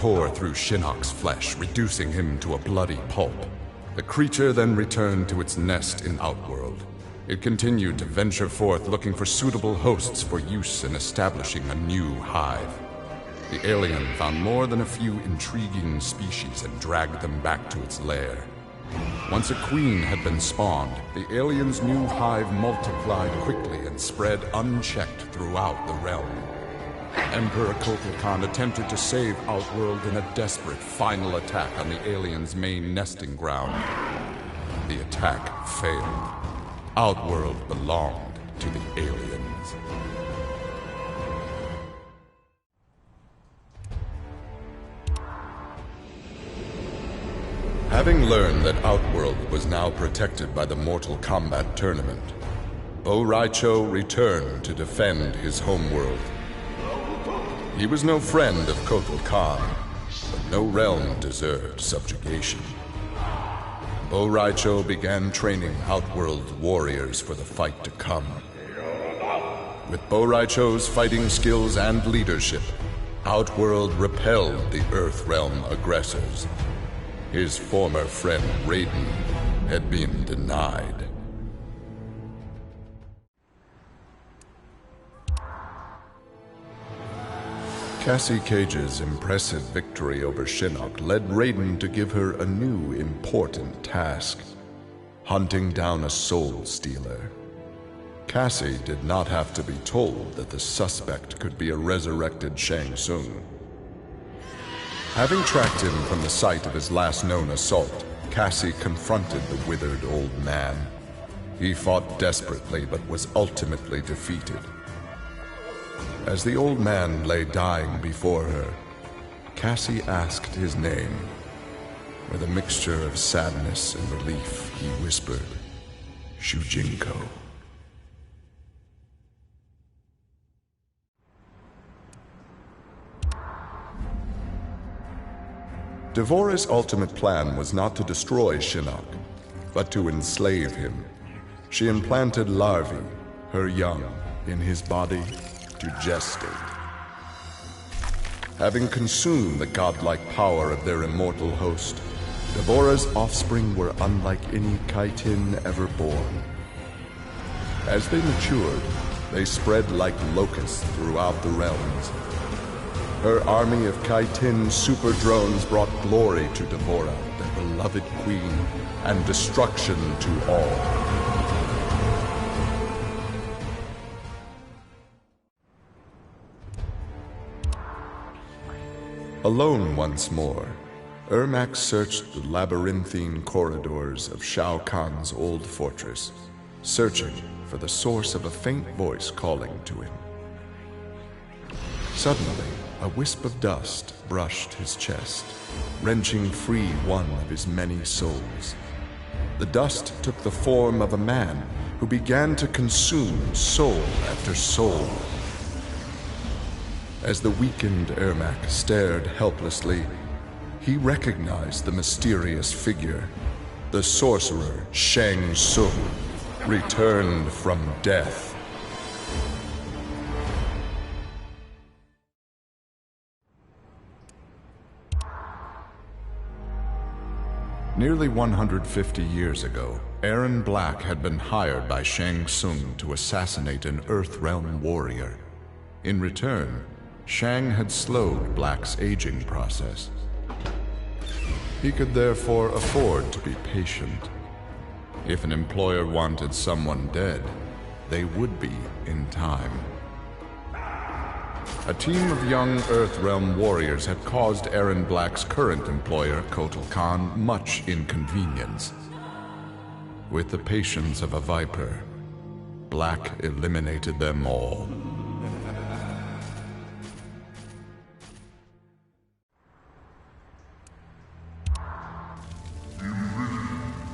tore through Shinnok's flesh, reducing him to a bloody pulp. The creature then returned to its nest in Outworld. It continued to venture forth looking for suitable hosts for use in establishing a new hive. The alien found more than a few intriguing species and dragged them back to its lair. Once a queen had been spawned, the alien's new hive multiplied quickly and spread unchecked throughout the realm. Emperor Kotal Khan attempted to save Outworld in a desperate final attack on the alien's main nesting ground. The attack failed. Outworld belonged to the aliens. Having learned that Outworld was now protected by the Mortal Kombat tournament, Bo' Rai Cho returned to defend his homeworld. He was no friend of Kotal Khan, but no realm deserved subjugation. Bo' Rai Cho began training Outworld warriors for the fight to come. With Bo' Rai Cho's fighting skills and leadership, Outworld repelled the Earth Realm aggressors. His former friend Raiden had been denied. Cassie Cage's impressive victory over Shinnok led Raiden to give her a new important task: hunting down a soul stealer. Cassie did not have to be told that the suspect could be a resurrected Shang Tsung. Having tracked him from the site of his last known assault, Cassie confronted the withered old man. He fought desperately but was ultimately defeated. As the old man lay dying before her, Cassie asked his name. With a mixture of sadness and relief, he whispered, "Shujinko." Devora's ultimate plan was not to destroy Shinnok, but to enslave him. She implanted larvae, her young, in his body to gestate. Having consumed the godlike power of their immortal host, Devora's offspring were unlike any Kaitin ever born. As they matured, they spread like locusts throughout the realms. Her army of Kaitin super drones brought glory to Devora, their beloved queen, and destruction to all. Alone once more, Ermac searched the labyrinthine corridors of Shao Kahn's old fortress, searching for the source of a faint voice calling to him. Suddenly, a wisp of dust brushed his chest, wrenching free one of his many souls. The dust took the form of a man who began to consume soul after soul. As the weakened Ermac stared helplessly, he recognized the mysterious figure. The sorcerer Shang Tsung, returned from death. Nearly 150 years ago, Erron Black had been hired by Shang Tsung to assassinate an Earthrealm warrior. In return, Shang had slowed Black's aging process. He could therefore afford to be patient. If an employer wanted someone dead, they would be in time. A team of young Earthrealm warriors had caused Erron Black's current employer, Kotal Khan, much inconvenience. With the patience of a viper, Black eliminated them all.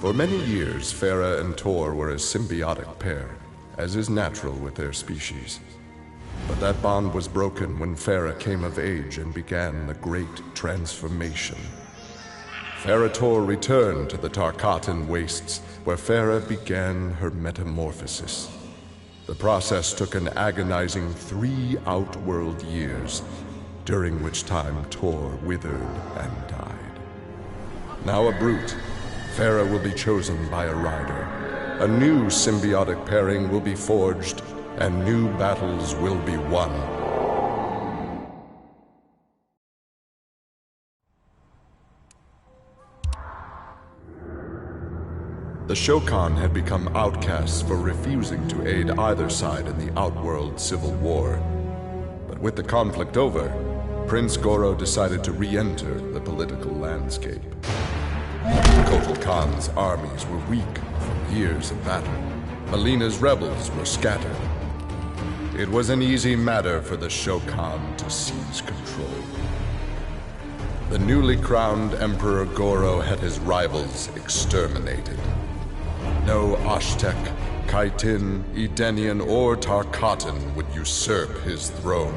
For many years, Farah and Tor were a symbiotic pair, as is natural with their species. But that bond was broken when Farah came of age and began the Great Transformation. Farah Tor returned to the Tarkatan Wastes, where Farah began her metamorphosis. The process took an agonizing 3 Outworld years. during which time Tor withered and died. Now a brute, Farah will be chosen by a rider. A new symbiotic pairing will be forged, and new battles will be won. The Shokan had become outcasts for refusing to aid either side in the Outworld civil war. But with the conflict over, Prince Goro decided to re-enter the political landscape. Kotal Khan's armies were weak from years of battle. Melina's rebels were scattered. It was an easy matter for the Shokan to seize control. The newly crowned Emperor Goro had his rivals exterminated. No Ashtek, Kaitin, Edenian, or Tarkatan would usurp his throne.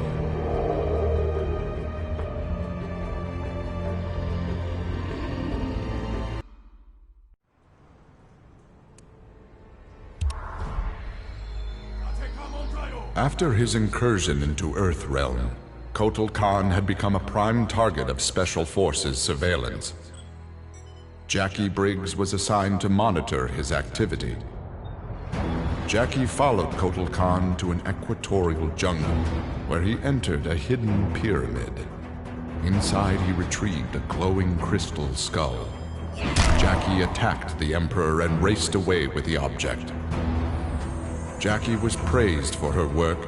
After his incursion into Earthrealm, Kotal Khan had become a prime target of Special Forces surveillance. Jackie Briggs was assigned to monitor his activity. Jackie followed Kotal Khan to an equatorial jungle, where he entered a hidden pyramid. Inside, he retrieved a glowing crystal skull. Jackie attacked the Emperor and raced away with the object. Jackie was praised for her work,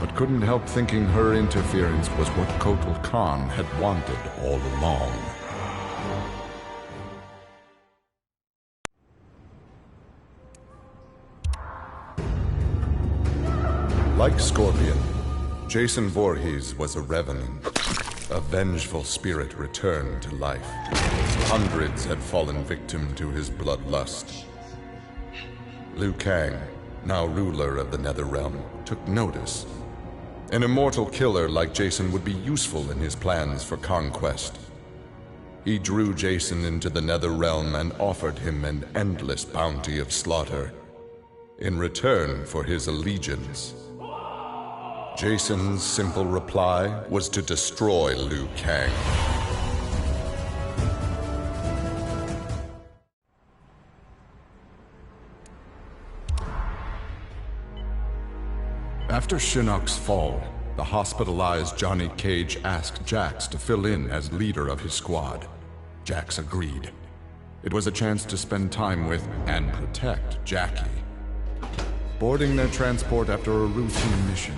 but couldn't help thinking her interference was what Kotal Khan had wanted all along. Like Scorpion, Jason Voorhees was a revenant, a vengeful spirit returned to life. Hundreds had fallen victim to his bloodlust. Liu Kang, now ruler of the Netherrealm, took notice. An immortal killer like Jason would be useful in his plans for conquest. He drew Jason into the Netherrealm and offered him an endless bounty of slaughter, in return for his allegiance. Jason's simple reply was to destroy Liu Kang. After Shinnok's fall, the hospitalized Johnny Cage asked Jax to fill in as leader of his squad. Jax agreed. It was a chance to spend time with and protect Jackie. Boarding their transport after a routine mission,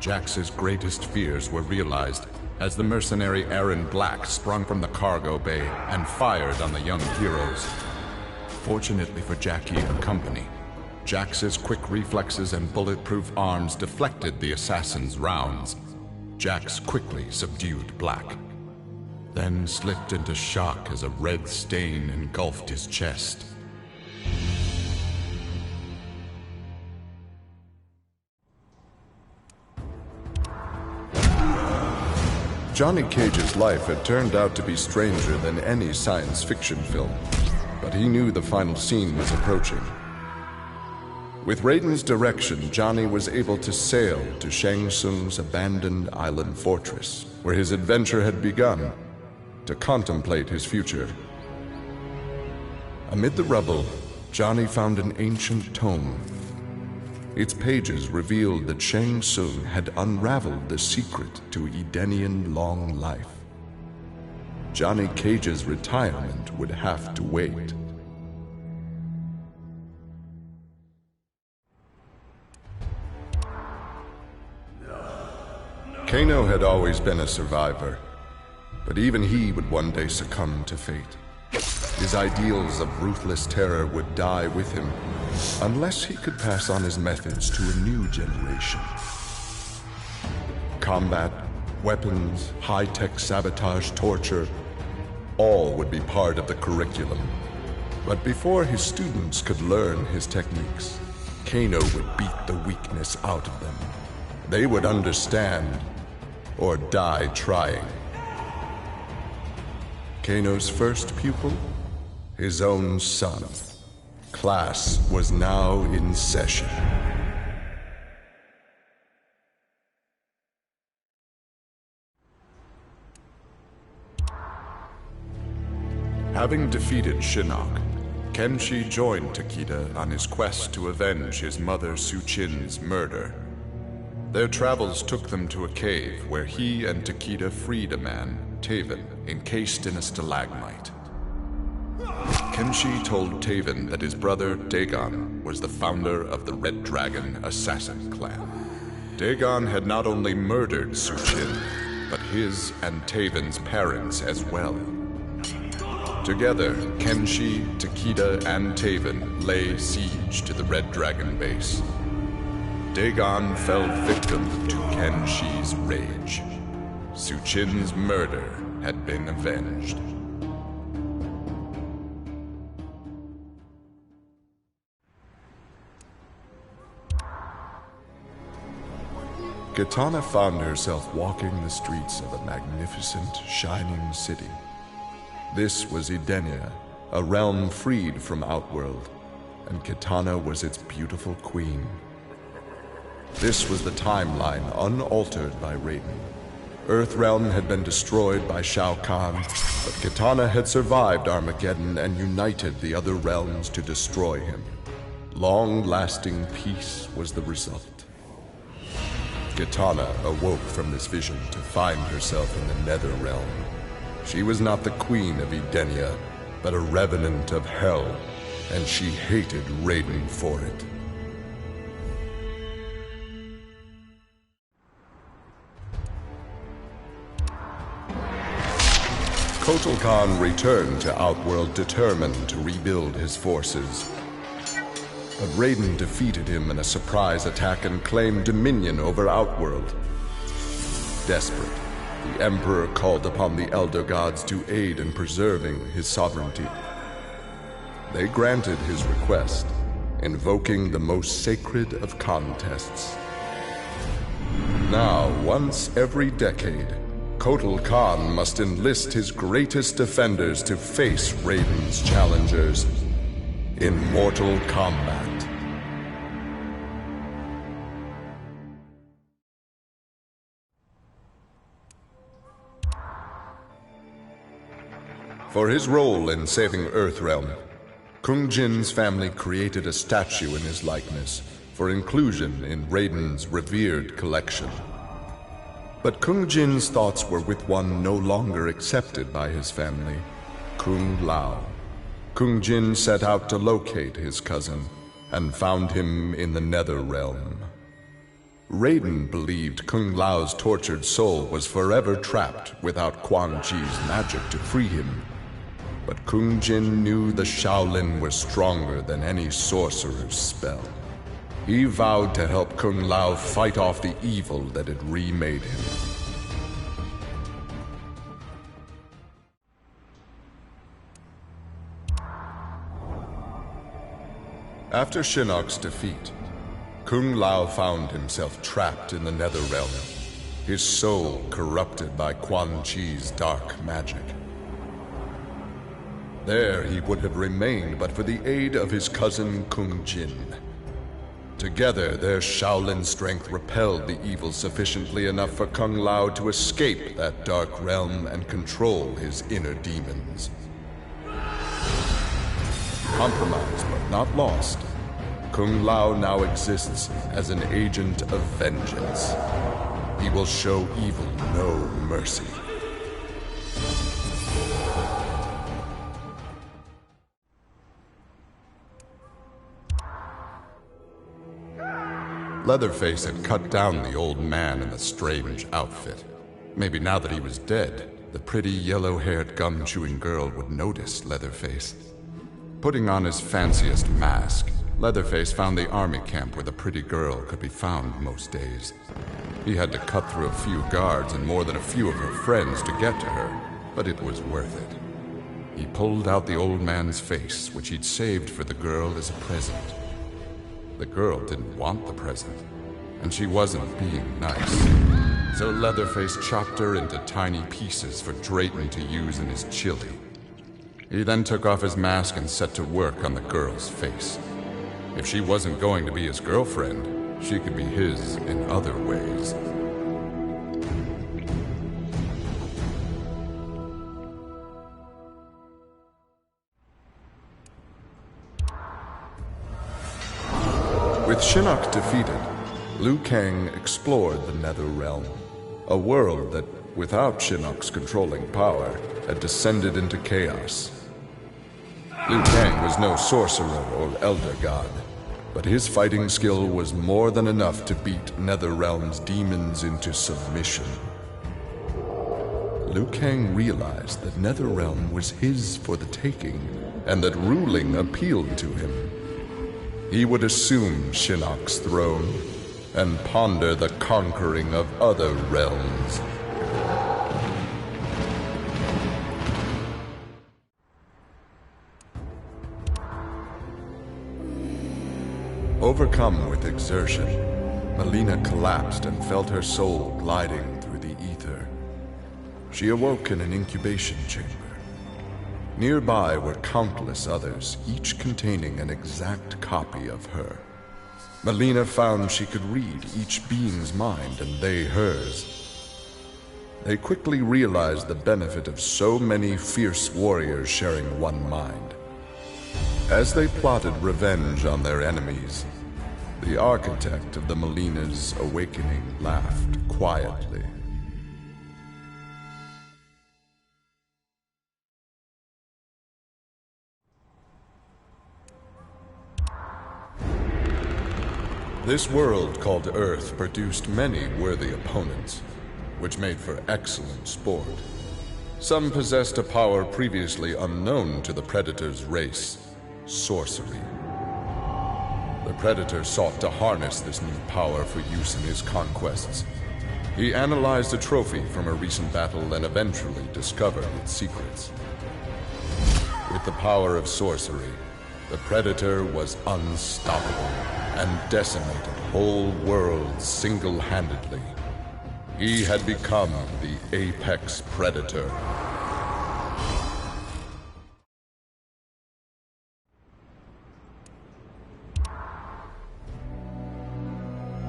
Jax's greatest fears were realized as the mercenary Aaron Black sprung from the cargo bay and fired on the young heroes. Fortunately for Jackie and company, Jax's quick reflexes and bulletproof arms deflected the assassin's rounds. Jax quickly subdued Black, then slipped into shock as a red stain engulfed his chest. Johnny Cage's life had turned out to be stranger than any science fiction film, but he knew the final scene was approaching. With Raiden's direction, Johnny was able to sail to Shang Tsung's abandoned island fortress, where his adventure had begun, to contemplate his future. Amid the rubble, Johnny found an ancient tome. Its pages revealed that Shang Tsung had unraveled the secret to Edenian long life. Johnny Cage's retirement would have to wait. Kano had always been a survivor, but even he would one day succumb to fate. His ideals of ruthless terror would die with him, unless he could pass on his methods to a new generation. Combat, weapons, high-tech sabotage, torture, all would be part of the curriculum. But before his students could learn his techniques, Kano would beat the weakness out of them. They would understand, or die trying. Kano's first pupil? His own son. Class was now in session. Having defeated Shinnok, Kenshi joined Takeda on his quest to avenge his mother Su-Chin's murder. Their travels took them to a cave where he and Takeda freed a man, Taven, encased in a stalagmite. Kenshi told Taven that his brother, Dagon, was the founder of the Red Dragon Assassin Clan. Dagon had not only murdered Su-Chin, but his and Taven's parents as well. Together, Kenshi, Takeda, and Taven lay siege to the Red Dragon base. Dagon fell victim to Kenshi's rage. Su-Chin's murder had been avenged. Kitana found herself walking the streets of a magnificent, shining city. This was Edenia, a realm freed from Outworld, and Kitana was its beautiful queen. This was the timeline unaltered by Raiden. Earthrealm had been destroyed by Shao Kahn, but Kitana had survived Armageddon and united the other realms to destroy him. Long-lasting peace was the result. Kitana awoke from this vision to find herself in the Nether Realm. She was not the queen of Edenia, but a revenant of hell, and she hated Raiden for it. Kotal Khan returned to Outworld determined to rebuild his forces. But Raiden defeated him in a surprise attack and claimed dominion over Outworld. Desperate, the Emperor called upon the Elder Gods to aid in preserving his sovereignty. They granted his request, invoking the most sacred of contests. Now, once every decade, Kotal Khan must enlist his greatest defenders to face Raiden's challengers in mortal combat. For his role in saving Earthrealm, Kung Jin's family created a statue in his likeness for inclusion in Raiden's revered collection. But Kung Jin's thoughts were with one no longer accepted by his family, Kung Lao. Kung Jin set out to locate his cousin and found him in the Nether Realm. Raiden believed Kung Lao's tortured soul was forever trapped without Quan Chi's magic to free him. But Kung Jin knew the Shaolin was stronger than any sorcerer's spell. He vowed to help Kung Lao fight off the evil that had remade him. After Shinnok's defeat, Kung Lao found himself trapped in the Nether Realm, his soul corrupted by Quan Chi's dark magic. There he would have remained but for the aid of his cousin Kung Jin. Together, their Shaolin strength repelled the evil sufficiently enough for Kung Lao to escape that dark realm and control his inner demons. Compromised but not lost, Kung Lao now exists as an agent of vengeance. He will show evil no mercy. Leatherface had cut down the old man in the strange outfit. Maybe now that he was dead, the pretty yellow-haired gum-chewing girl would notice Leatherface. Putting on his fanciest mask, Leatherface found the army camp where the pretty girl could be found most days. He had to cut through a few guards and more than a few of her friends to get to her, but it was worth it. He pulled out the old man's face, which he'd saved for the girl as a present. The girl didn't want the present, and she wasn't being nice. So Leatherface chopped her into tiny pieces for Drayton to use in his chili. He then took off his mask and set to work on the girl's face. If she wasn't going to be his girlfriend, she could be his in other ways. With Shinnok defeated, Liu Kang explored the Nether Realm, a world that, without Shinnok's controlling power, had descended into chaos. Liu Kang was no sorcerer or elder god, but his fighting skill was more than enough to beat Netherrealm's demons into submission. Liu Kang realized that Netherrealm was his for the taking, and that ruling appealed to him. He would assume Shinnok's throne and ponder the conquering of other realms. Overcome with exertion, Mileena collapsed and felt her soul gliding through the ether. She awoke in an incubation chamber. Nearby were countless others, each containing an exact copy of her. Mileena found she could read each being's mind and they hers. They quickly realized the benefit of so many fierce warriors sharing one mind. As they plotted revenge on their enemies, the architect of the Mileena's awakening laughed quietly. This world called Earth produced many worthy opponents, which made for excellent sport. Some possessed a power previously unknown to the Predator's race: sorcery. The Predator sought to harness this new power for use in his conquests. He analyzed a trophy from a recent battle and eventually discovered its secrets. With the power of sorcery, the Predator was unstoppable and decimated whole worlds single-handedly. He had become the apex predator.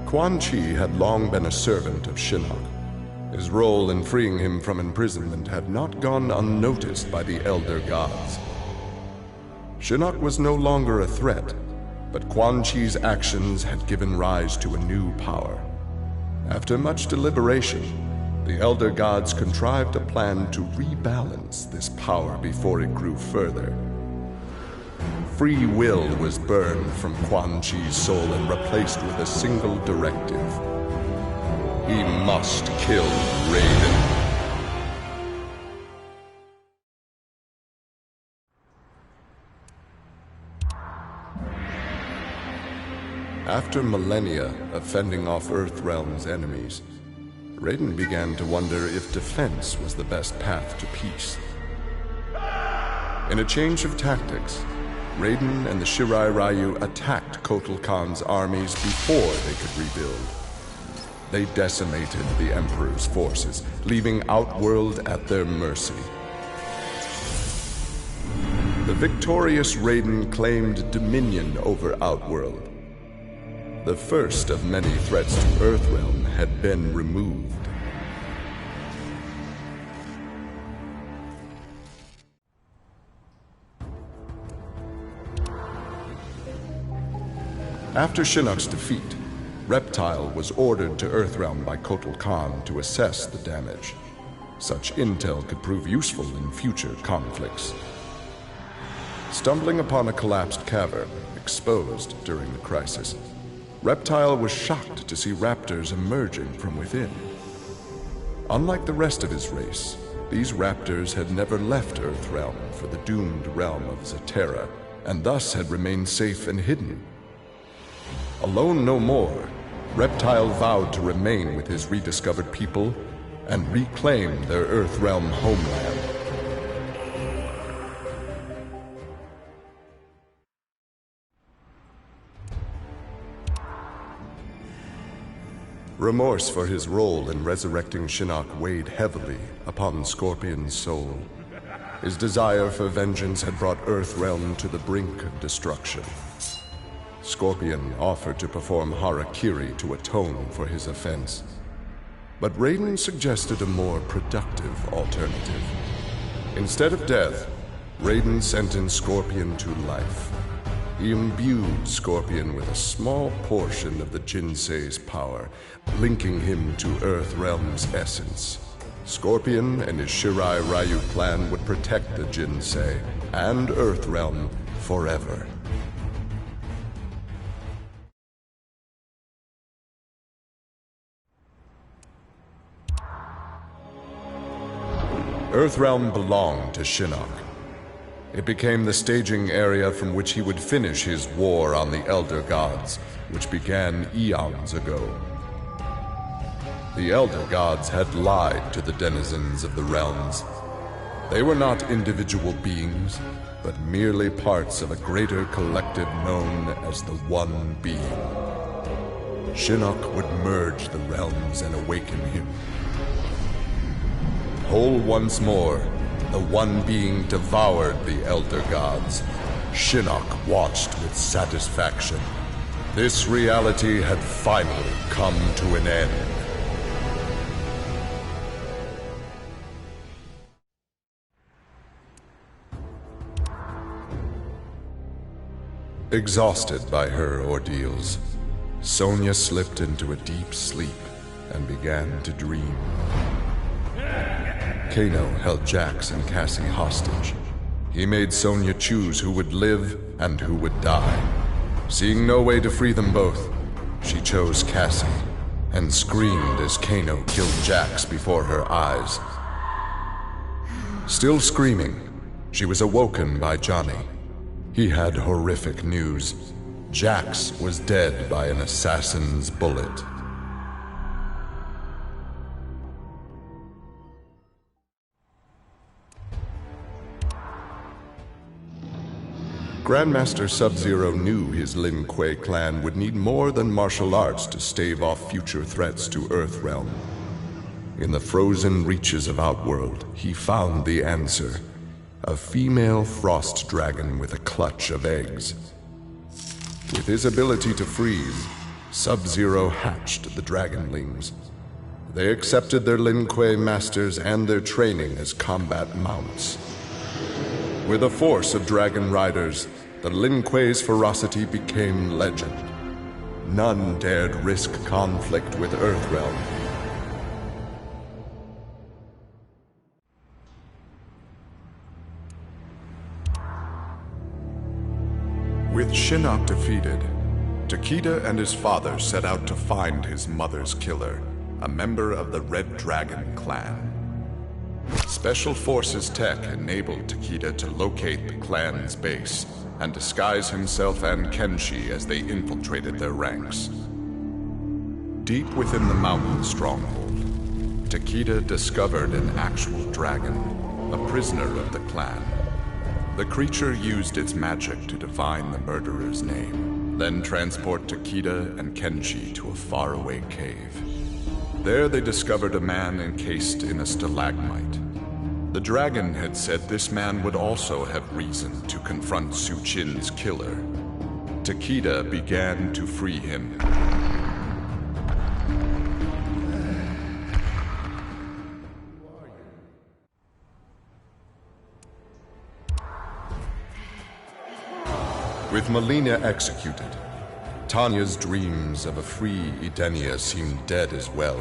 Quan Chi had long been a servant of Shinnok. His role in freeing him from imprisonment had not gone unnoticed by the Elder Gods. Shinnok was no longer a threat, but Quan Chi's actions had given rise to a new power. After much deliberation, the Elder Gods contrived a plan to rebalance this power before it grew further. Free will was burned from Quan Chi's soul and replaced with a single directive. He must kill Raiden. After millennia of fending off Earthrealm's enemies, Raiden began to wonder if defense was the best path to peace. In a change of tactics, Raiden and the Shirai Ryu attacked Kotal Khan's armies before they could rebuild. They decimated the Emperor's forces, leaving Outworld at their mercy. The victorious Raiden claimed dominion over Outworld. The first of many threats to Earthrealm had been removed. After Shinnok's defeat, Reptile was ordered to Earthrealm by Kotal Khan to assess the damage. Such intel could prove useful in future conflicts. Stumbling upon a collapsed cavern, exposed during the crisis, Reptile was shocked to see raptors emerging from within. Unlike the rest of his race, these raptors had never left Earthrealm for the doomed realm of Zaterra, and thus had remained safe and hidden. Alone no more, Reptile vowed to remain with his rediscovered people and reclaim their Earthrealm homeland. Remorse for his role in resurrecting Shinnok weighed heavily upon Scorpion's soul. His desire for vengeance had brought Earthrealm to the brink of destruction. Scorpion offered to perform harakiri to atone for his offense. But Raiden suggested a more productive alternative. Instead of death, Raiden sentenced Scorpion to life. He imbued Scorpion with a small portion of the Jinsei's power, linking him to Earthrealm's essence. Scorpion and his Shirai Ryu clan would protect the Jinsei and Earthrealm forever. Earthrealm belonged to Shinnok. It became the staging area from which he would finish his war on the Elder Gods, which began eons ago. The Elder Gods had lied to the denizens of the realms. They were not individual beings, but merely parts of a greater collective known as the One Being. Shinnok would merge the realms and awaken him. Whole once more, the One Being devoured the Elder Gods. Shinnok watched with satisfaction. This reality had finally come to an end. Exhausted by her ordeals, Sonya slipped into a deep sleep and began to dream. Kano held Jax and Cassie hostage. He made Sonya choose who would live and who would die. Seeing no way to free them both, she chose Cassie and screamed as Kano killed Jax before her eyes. Still screaming, she was awoken by Johnny. He had horrific news. Jax was dead by an assassin's bullet. Grandmaster Sub-Zero knew his Lin Kuei clan would need more than martial arts to stave off future threats to Earthrealm. In the frozen reaches of Outworld, he found the answer. A female frost dragon with a clutch of eggs. With his ability to freeze, Sub-Zero hatched the dragonlings. They accepted their Lin Kuei masters and their training as combat mounts. With a force of dragon riders, the Lin Kuei's ferocity became legend. None dared risk conflict with Earthrealm. With Shinnok defeated, Takeda and his father set out to find his mother's killer, a member of the Red Dragon clan. Special Forces tech enabled Takeda to locate the clan's base and disguise himself and Kenshi as they infiltrated their ranks. Deep within the mountain stronghold, Takeda discovered an actual dragon, a prisoner of the clan. The creature used its magic to divine the murderer's name, then transport Takeda and Kenshi to a faraway cave. There they discovered a man encased in a stalagmite. The dragon had said this man would also have reason to confront Su Qin's killer. Takeda began to free him. With Melina executed, Tanya's dreams of a free Edenia seemed dead as well.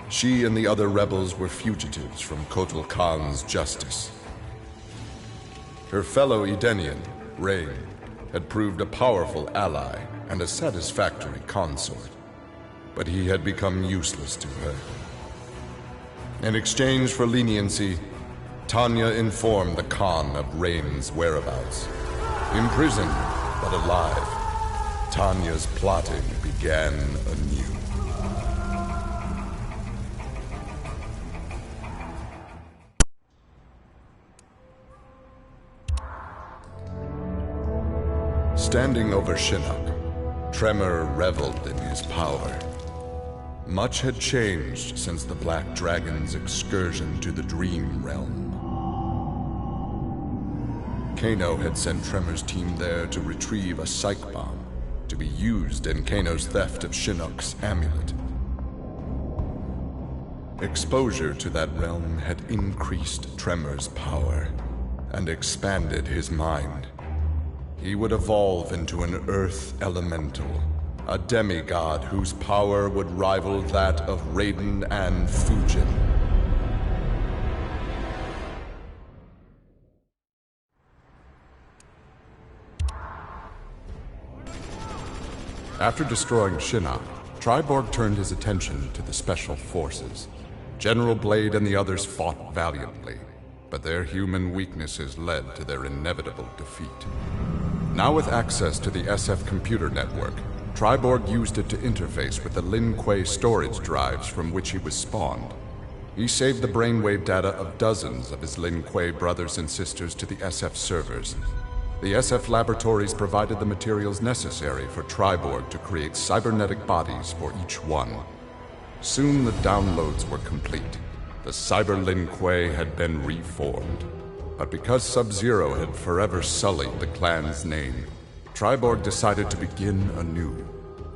She and the other rebels were fugitives from Kotal Khan's justice. Her fellow Edenian, Rain, had proved a powerful ally and a satisfactory consort, but he had become useless to her. In exchange for leniency, Tanya informed the Khan of Rain's whereabouts. Imprisoned, but alive, Tanya's plotting began anew. Standing over Shinnok, Tremor reveled in his power. Much had changed since the Black Dragon's excursion to the Dream Realm. Kano had sent Tremor's team there to retrieve a psych bomb to be used in Kano's theft of Shinnok's amulet. Exposure to that realm had increased Tremor's power and expanded his mind. He would evolve into an Earth Elemental, a demigod whose power would rival that of Raiden and Fujin. After destroying Shinnok, Triborg turned his attention to the Special Forces. General Blade and the others fought valiantly, but their human weaknesses led to their inevitable defeat. Now with access to the SF computer network, Triborg used it to interface with the Lin Kuei storage drives from which he was spawned. He saved the brainwave data of dozens of his Lin Kuei brothers and sisters to the SF servers. The SF laboratories provided the materials necessary for Triborg to create cybernetic bodies for each one. Soon the downloads were complete. The Cyber Lin Kuei had been reformed. But because Sub-Zero had forever sullied the clan's name, Triborg decided to begin anew.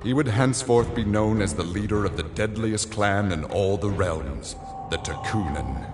He would henceforth be known as the leader of the deadliest clan in all the realms, the Takunin.